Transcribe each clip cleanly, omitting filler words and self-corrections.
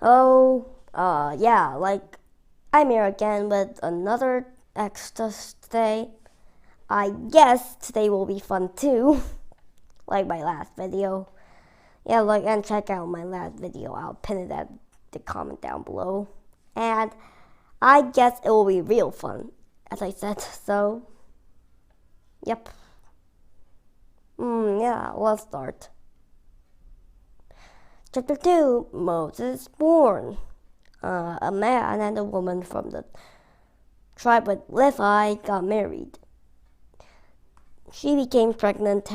Yeah, like, I'm here again with another Exodus today. I guess today will be fun too, like my last video. Yeah, and check out my last video. I'll pin it at the comment down below. And I guess it will be real fun, as I said, so, yep. Yeah, let's start. Chapter 2, Moses born. A man and a woman from the tribe of Levi got married. She became pregnant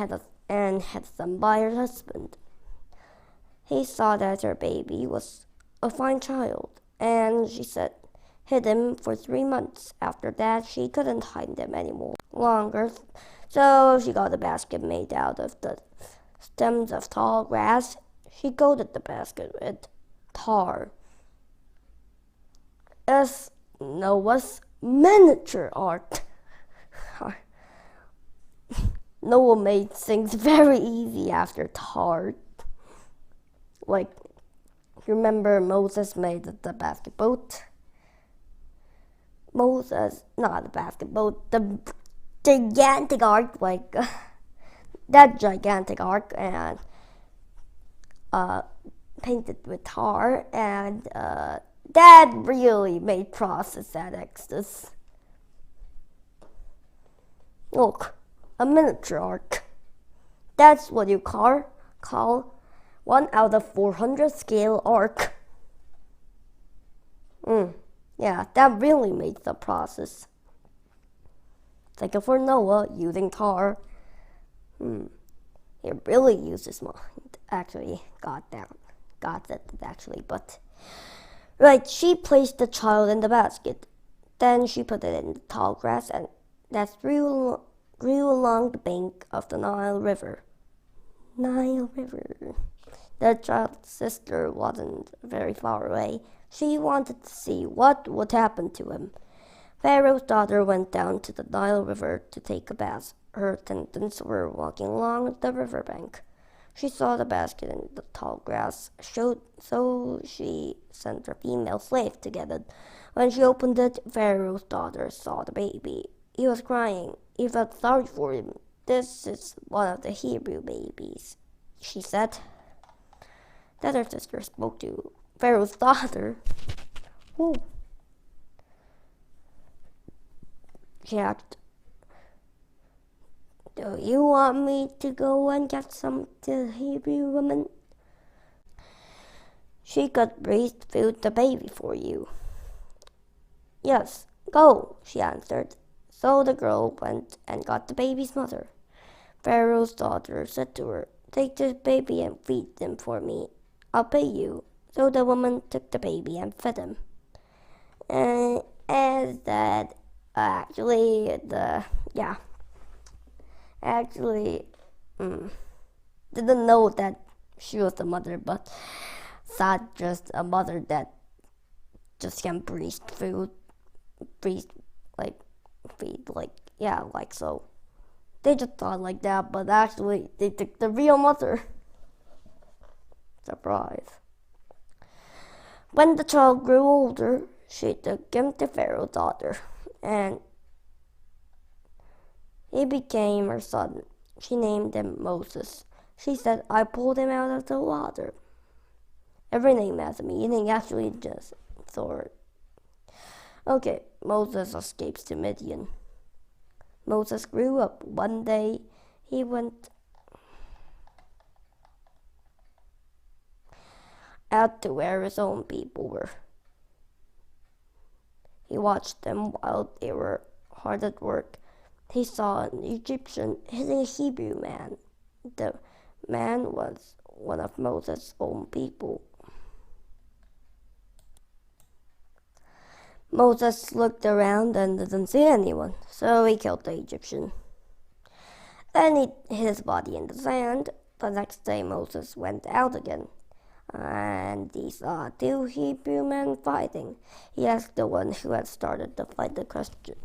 and had a son by her husband. He saw that her baby was a fine child, and she hid him for 3 months. After that, she couldn't hide him anymore longer, so she got a basket made out of the stems of tall grass. She coated the basket with tar. As Noah's miniature ark. Noah made things very easy after tar. Like, remember Moses made the basket boat? Not the basket boat, the gigantic ark, that gigantic ark, and painted with tar, and that really made process at Exodus. Look, a miniature ark. That's what you call 1 out of 400 scale ark. Yeah, that really made the process. Thank you for Noah using tar. He really used his mind. Actually, got it actually, but right, she placed the child in the basket. Then she put it in the tall grass and that grew along the bank of the Nile River. The child's sister wasn't very far away. She wanted to see what would happen to him. Pharaoh's daughter went down to the Nile River to take a bath. Her attendants were walking along the riverbank. She saw the basket in the tall grass, so she sent her female slave to get it. When she opened it, Pharaoh's daughter saw the baby. He was crying. He felt sorry for him. "This is one of the Hebrew babies," she said. Then her sister spoke to Pharaoh's daughter. Ooh. She asked, "Do you want me to go and get some to the Hebrew woman? She could breastfeed the baby for you." "Yes, go," she answered. So the girl went and got the baby's mother. Pharaoh's daughter said to her, "Take this baby and feed him for me. I'll pay you." So the woman took the baby and fed him. And that didn't know that she was the mother, but thought just a mother that just can so. They just thought like that, but actually they took the real mother. Surprise. When the child grew older, she took him to Pharaoh's daughter, and he became her son. She named him Moses. She said, "I pulled him out of the water." Every name has a meaning, actually just sword. Okay, Moses escapes to Midian. Moses grew up. One day, he went out to where his own people were. He watched them while they were hard at work. He saw an Egyptian hitting a Hebrew man. The man was one of Moses' own people. Moses looked around and didn't see anyone, so he killed the Egyptian. Then he hid his body in the sand. The next day Moses went out again, and he saw 2 Hebrew men fighting. He asked the one who had started the fight a question.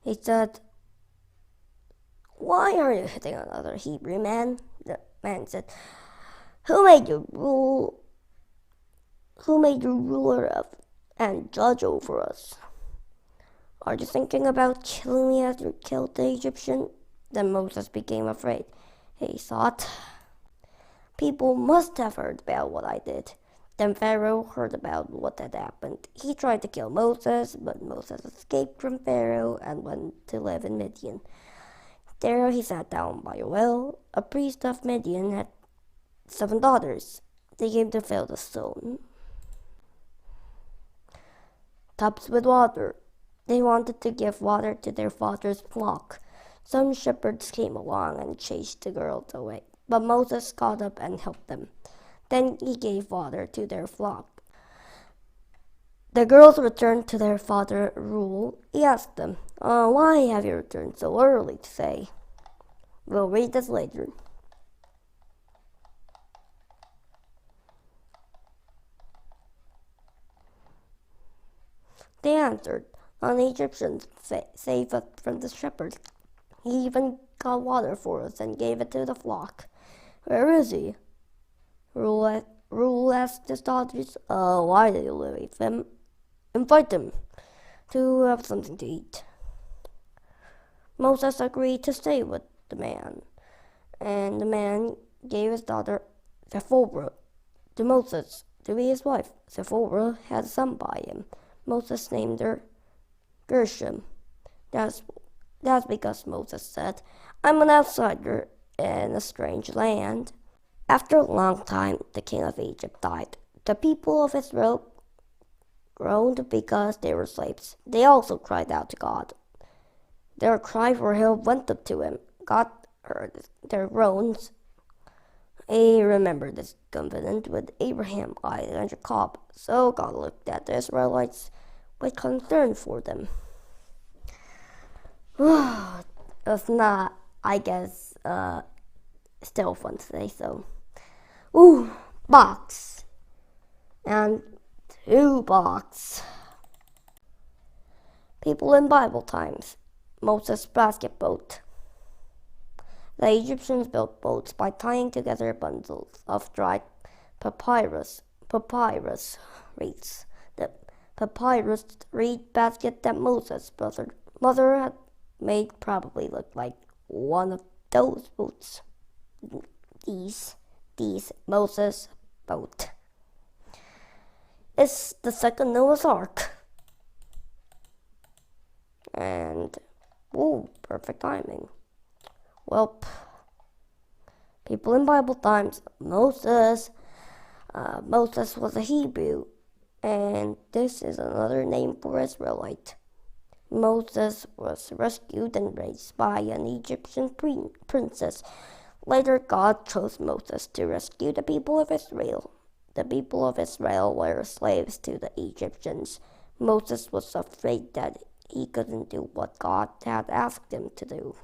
He said, "Why are you hitting another Hebrew man?" The man said, Who made you ruler of and judge over us? Are you thinking about killing me as you killed the Egyptian? Then Moses became afraid. He thought, People must have heard about what I did. Then Pharaoh heard about what had happened. He tried to kill Moses, but Moses escaped from Pharaoh and went to live in Midian. There he sat down by a well. A priest of Midian had 7 daughters. They came to fill the stone tubs with water. They wanted to give water to their father's flock. Some shepherds came along and chased the girls away, but Moses caught up and helped them. Then he gave water to their flock. The girls returned to their father Reuel. He asked them, Why have you returned so early today? We'll read this later. They answered, An Egyptian saved us from the shepherds. He even got water for us and gave it to the flock. Where is he? Reuel asked his daughters, Why did you leave him? Invite him to have something to eat. Moses agreed to stay with the man, and the man gave his daughter Zipporah to Moses to be his wife. Zipporah had a son by him. Moses named her Gershom. That's because Moses said, I'm an outsider in a strange land. After a long time, the king of Egypt died. The people of Israel groaned because they were slaves. They also cried out to God. Their cry for help went up to him. God heard their groans. He remembered his covenant with Abraham, Isaac, and Jacob. So God looked at the Israelites with concern for them. It's not, I guess, still fun to say so. Box. And 2 box. People in Bible times. Moses' basket boat. The Egyptians built boats by tying together bundles of dried papyrus reeds. The papyrus reed basket that Moses' mother had made probably looked like one of those boats. These Moses' boat. It's the second Noah's Ark. And, perfect timing. Well, people in Bible times, Moses was a Hebrew, and this is another name for Israelite. Moses was rescued and raised by an Egyptian princess. Later, God chose Moses to rescue the people of Israel. The people of Israel were slaves to the Egyptians. Moses was afraid that he couldn't do what God had asked him to do.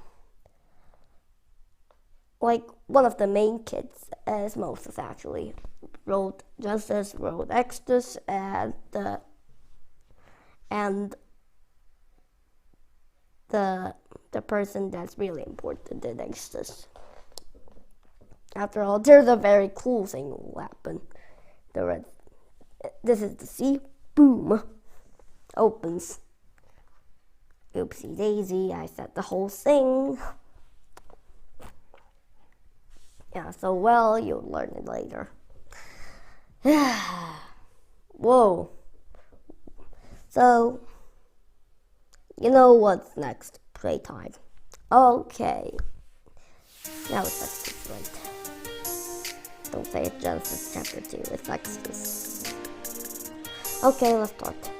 Like, one of the main kids is Moses, actually. Wrote Genesis, wrote Exodus, and the person that's really important in Exodus. After all, there's a very cool thing will happen. This is the sea. Boom. Opens. Oopsie daisy, I said the whole thing. Yeah, so well, you'll learn it later. Whoa. So, you know what's next? Playtime. Okay. Now it's Exodus, right? Don't say it's Genesis chapter 2, it's Exodus. Okay, let's start.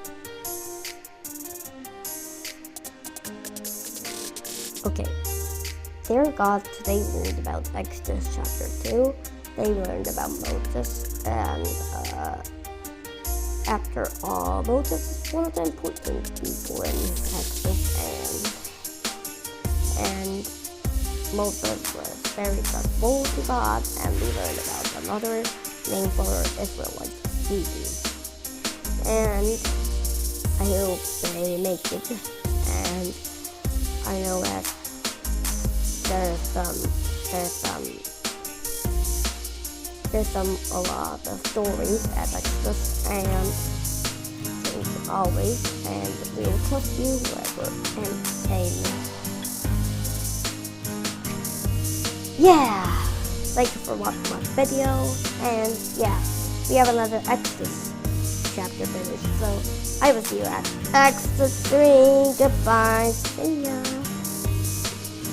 Okay. Dear God, today we learned about Exodus chapter 2. They learned about Moses, and after all, Moses is one of the important people in Exodus, and Moses was very faithful to God, and we learned about another name for Israelite, Hebrew. And I hope they make it, and I know that there's some there's a lot of stories at Exodus, and as always, and we will trust you wherever, and amen. Yeah, thank you for watching my video, and yeah, we have another Exodus chapter finished, so I will see you at Exodus 3. Goodbye, see ya.